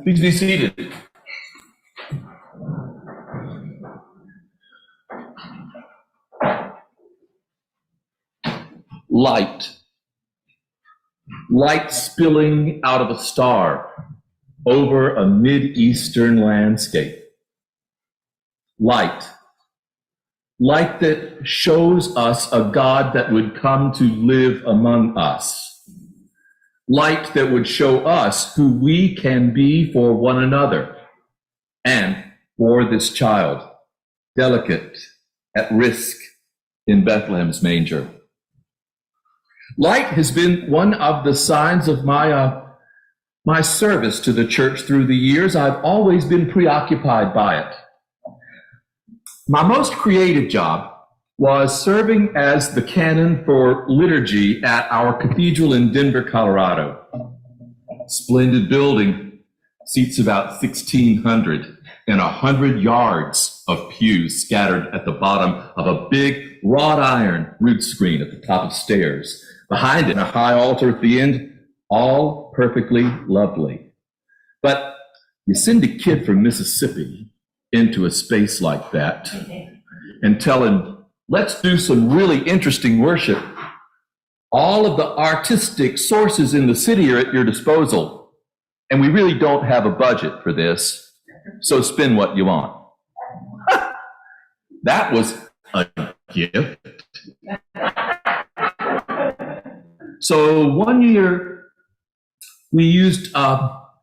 Please be seated. Light. Light spilling out of a star over a Mideastern landscape. Light. Light that shows us a God that would come to live among us. Light that would show us who we can be for one another and for this child, delicate, at risk in Bethlehem's manger. Light has been one of the signs of my service to the church through the years. I've always been preoccupied by it. My most creative job was serving as the canon for liturgy at our cathedral in Denver, Colorado. Splendid building, seats about 1,600, and 100 yards of pews scattered at the bottom of a big wrought iron rood screen at the top of stairs. Behind it, a high altar at the end, all perfectly lovely. But you send a kid from Mississippi into a space like that and tell him, let's do some really interesting worship. All of the artistic sources in the city are at your disposal, and we really don't have a budget for this, so spend what you want. That was a gift. So one year, we used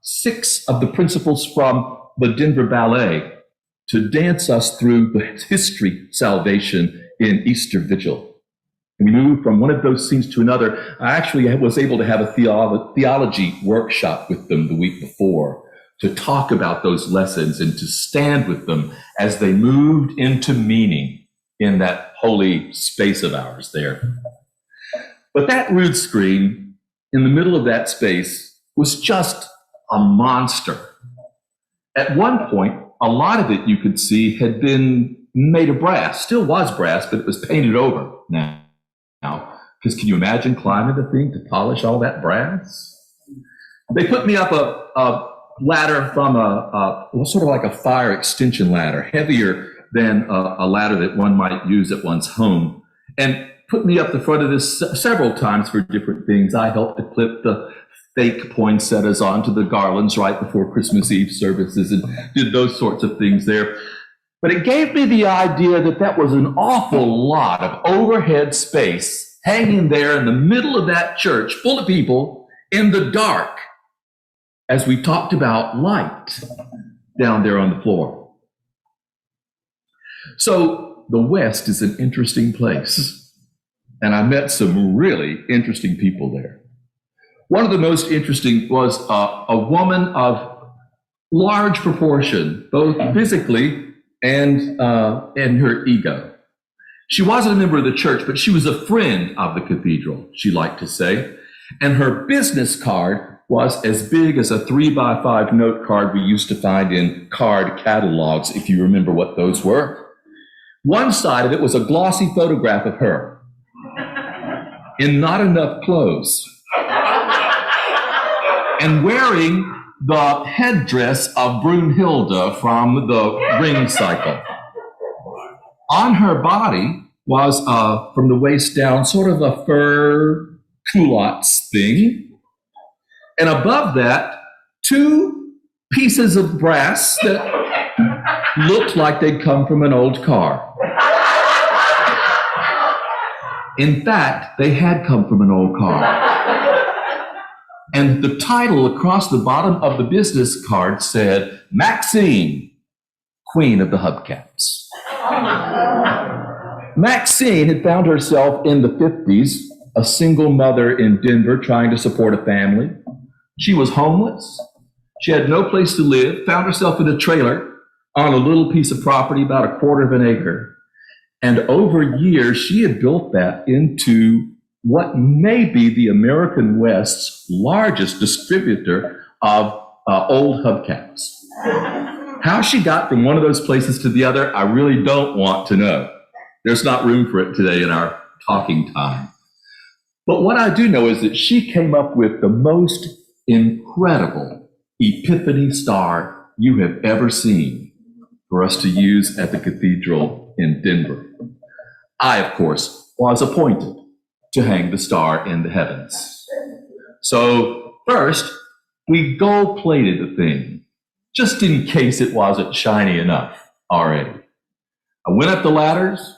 6 of the principals from the Denver Ballet to dance us through the history salvation in Easter Vigil. And we moved from one of those scenes to another. I actually was able to have a theology workshop with them the week before to talk about those lessons and to stand with them as they moved into meaning in that holy space of ours there. But that rood screen in the middle of that space was just a monster. At one point, a lot of it you could see had been made of brass, still was brass, but it was painted over now. Because can you imagine climbing the thing to polish all that brass? They put me up a ladder from sort of like a fire extension ladder, heavier than a ladder that one might use at one's home, and put me up the front of this several times for different things. I helped to clip the fake poinsettias onto the garlands right before Christmas Eve services and did those sorts of things there. But it gave me the idea that that was an awful lot of overhead space hanging there in the middle of that church full of people in the dark as we talked about light down there on the floor. So the West is an interesting place. And I met some really interesting people there. One of the most interesting was a woman of large proportion, both physically and her ego. She wasn't a member of the church, but she was a friend of the cathedral, she liked to say. And her business card was as big as a 3x5 note card we used to find in card catalogs, if you remember what those were. One side of it was a glossy photograph of her in not enough clothes and wearing the headdress of Brunhilde from the ring cycle. On her body was, from the waist down, sort of a fur culottes thing. And above that, 2 pieces of brass that looked like they'd come from an old car. In fact, they had come from an old car. And the title across the bottom of the business card said, Maxine, Queen of the Hubcaps. Maxine had found herself in the 50s, a single mother in Denver trying to support a family. She was homeless. She had no place to live, found herself in a trailer on a little piece of property about a quarter of an acre. And over years, she had built that into what may be the American West's largest distributor of old hubcaps. How she got from one of those places to the other, I really don't want to know. There's not room for it today in our talking time. But what I do know is that she came up with the most incredible epiphany star you have ever seen for us to use at the cathedral in Denver. I, of course, was appointed to hang the star in the heavens. So first, we gold-plated the thing, just in case it wasn't shiny enough already. I went up the ladders.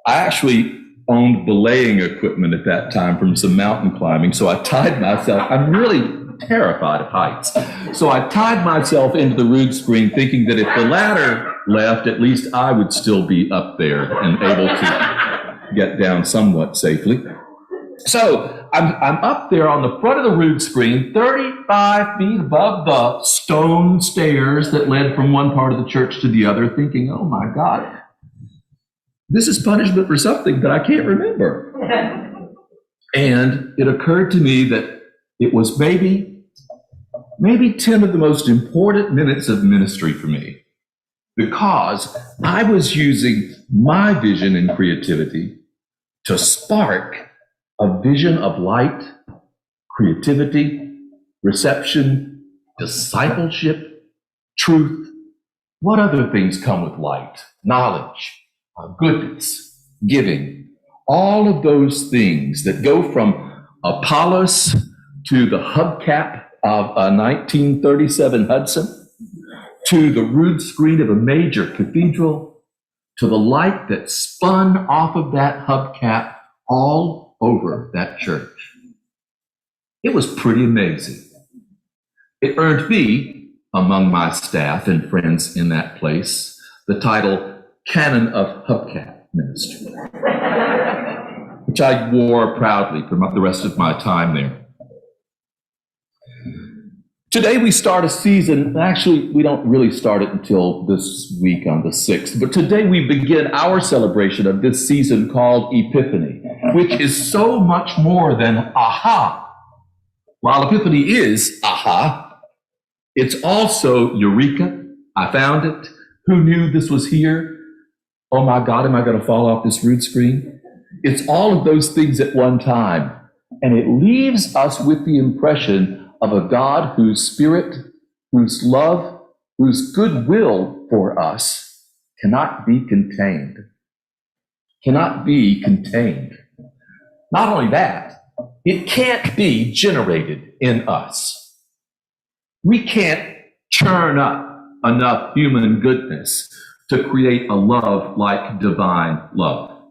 I actually owned belaying equipment at that time from some mountain climbing, so I tied myself. I'm really terrified of heights. So I tied myself into the rood screen thinking that if the ladder left, at least I would still be up there and able to get down somewhat safely. So I'm up there on the front of the rood screen, 35 feet above the stone stairs that led from one part of the church to the other, thinking, oh my God, this is punishment for something that I can't remember. And it occurred to me that it was maybe 10 of the most important minutes of ministry for me, because I was using my vision and creativity to spark a vision of light, creativity, reception, discipleship, truth. What other things come with light? Knowledge, goodness, giving. All of those things that go from Apollos to the hubcap of a 1937 Hudson, to the rood screen of a major cathedral, to the light that spun off of that hubcap all over that church. It was pretty amazing. It earned me, among my staff and friends in that place, the title Canon of Hubcap Ministry, which I wore proudly for the rest of my time there. Today we start a season. Actually, we don't really start it until this week on the 6th, but today we begin our celebration of this season called Epiphany, which is so much more than aha. While Epiphany is aha, it's also Eureka. I found it. Who knew this was here? Oh my God, am I going to fall off this rood screen? It's all of those things at one time. And it leaves us with the impression of a God whose spirit, whose love, whose goodwill for us cannot be contained. Cannot be contained. Not only that, it can't be generated in us. We can't churn up enough human goodness to create a love like divine love.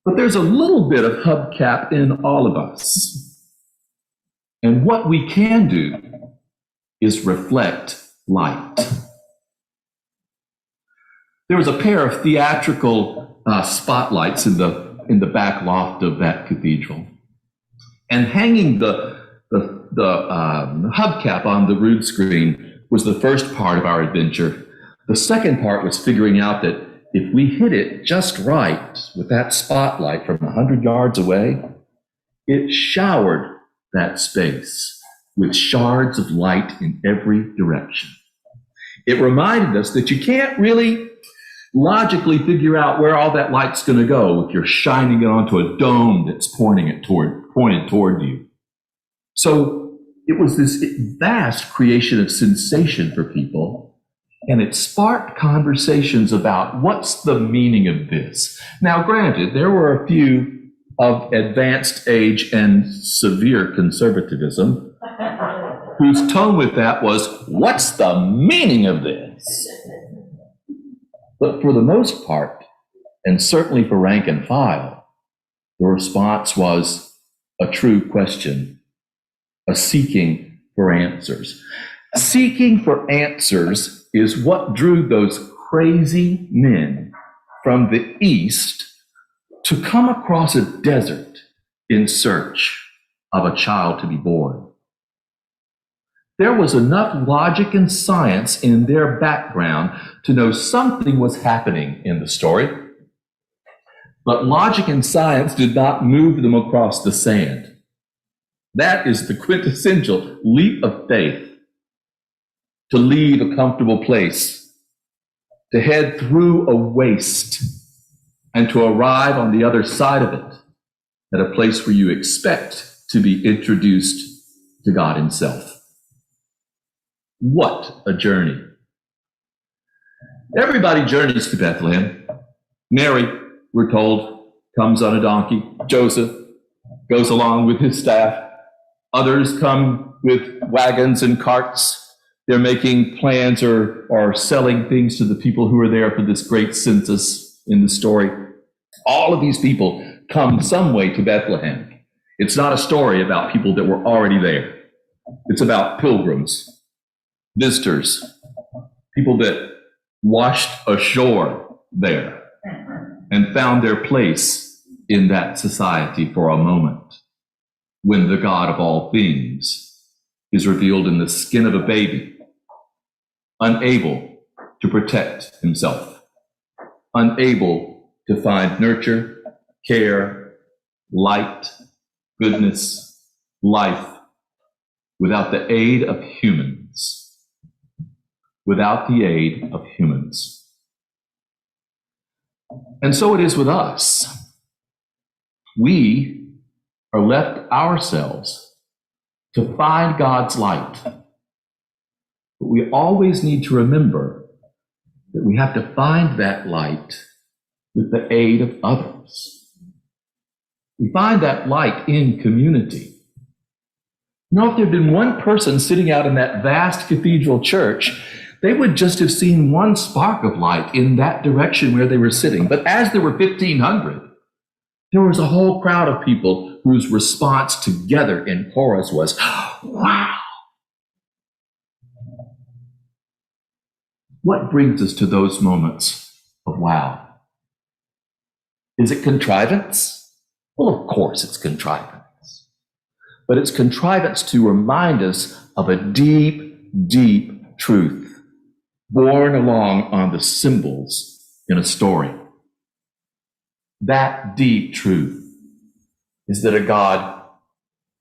But there's a little bit of hubcap in all of us. And what we can do is reflect light. There was a pair of theatrical spotlights in the back loft of that cathedral, and hanging the hubcap on the rood screen was the first part of our adventure. The second part was figuring out that if we hit it just right with that spotlight from 100 yards away, it showered that space with shards of light in every direction. It reminded us that you can't really logically figure out where all that light's going to go if you're shining it onto a dome that's pointed toward you. So it was this vast creation of sensation for people, and it sparked conversations about what's the meaning of this. Now, granted, there were a few of advanced age and severe conservatism whose tone with that was, what's the meaning of this? But for the most part, and certainly for rank and file, the response was a true question, a seeking for answers. Seeking for answers is what drew those crazy men from the East to come across a desert in search of a child to be born. There was enough logic and science in their background to know something was happening in the story, but logic and science did not move them across the sand. That is the quintessential leap of faith, to leave a comfortable place, to head through a waste, and to arrive on the other side of it at a place where you expect to be introduced to God himself. What a journey. Everybody journeys to Bethlehem. Mary, we're told, comes on a donkey. Joseph goes along with his staff. Others come with wagons and carts. They're making plans or selling things to the people who are there for this great census in the story. All of these people come some way to Bethlehem. It's not a story about people that were already there. It's about pilgrims, visitors, people that washed ashore there and found their place in that society for a moment when the God of all things is revealed in the skin of a baby, unable to protect himself, unable to find nurture, care, light, goodness, life without the aid of humans. Without the aid of humans. And so it is with us. We are left ourselves to find God's light. But we always need to remember that we have to find that light with the aid of others. We find that light in community. You know, if there had been one person sitting out in that vast cathedral church, they would just have seen one spark of light in that direction where they were sitting. But as there were 1,500, there was a whole crowd of people whose response together in chorus was, wow. What brings us to those moments of wow? Is it contrivance? Well, of course it's contrivance. But it's contrivance to remind us of a deep, deep truth borne along on the symbols in a story. That deep truth is that a God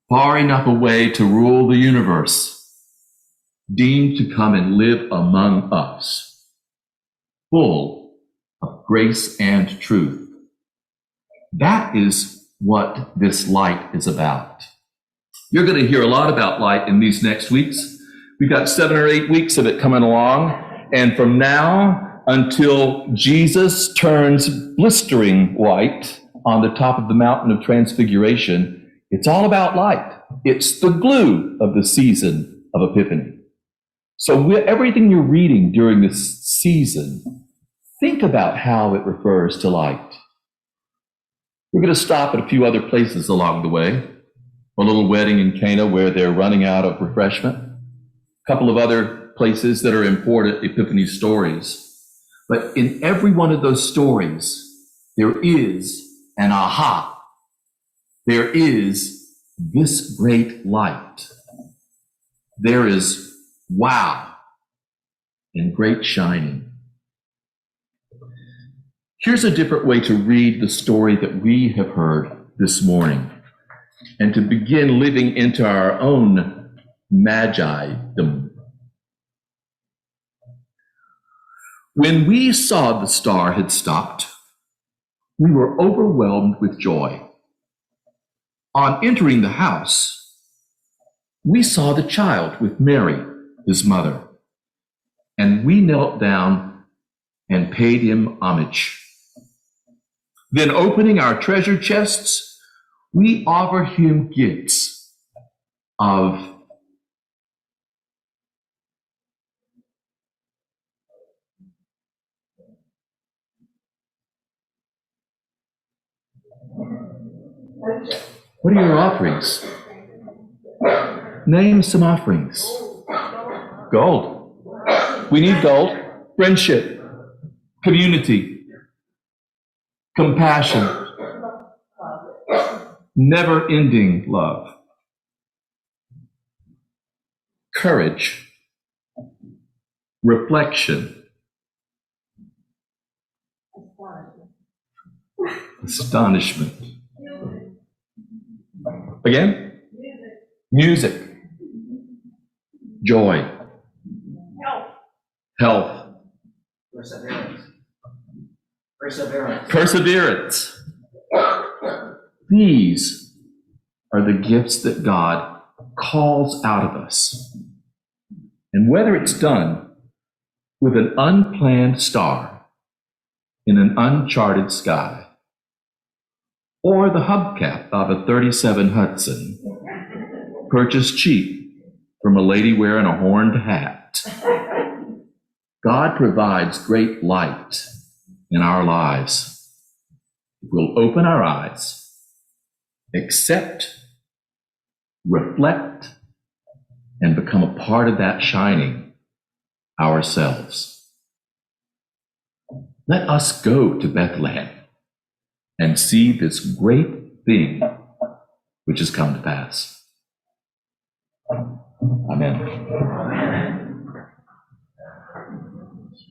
far enough away to rule the universe deemed to come and live among us, full of grace and truth. That is what this light is about. You're going to hear a lot about light in these next weeks. We've got 7 or 8 weeks of it coming along. And from now until Jesus turns blistering white on the top of the mountain of transfiguration, it's all about light. It's the glue of the season of Epiphany. So everything you're reading during this season, think about how it refers to light. We're going to stop at a few other places along the way. A little wedding in Cana where they're running out of refreshment. A couple of other places that are important Epiphany stories. But in every one of those stories, there is an aha. There is this great light. There is wow and great shining. Here's a different way to read the story that we have heard this morning and to begin living into our own magi-dom. When we saw the star had stopped, we were overwhelmed with joy. On entering the house, we saw the child with Mary, his mother, and we knelt down and paid him homage. Then opening our treasure chests, we offered him gifts of what are your offerings? Name some offerings. Gold. We need gold. Friendship. Community. Compassion. Never-ending love. Courage. Reflection. Astonishment. Again? Music. Joy. Health. Perseverance. These are the gifts that God calls out of us. And whether it's done with an unplanned star in an uncharted sky, or the hubcap of a 37 Hudson, purchased cheap from a lady wearing a horned hat, God provides great light in our lives. We'll open our eyes, accept, reflect, and become a part of that shining ourselves. Let us go to Bethlehem and see this great thing which has come to pass. Amen.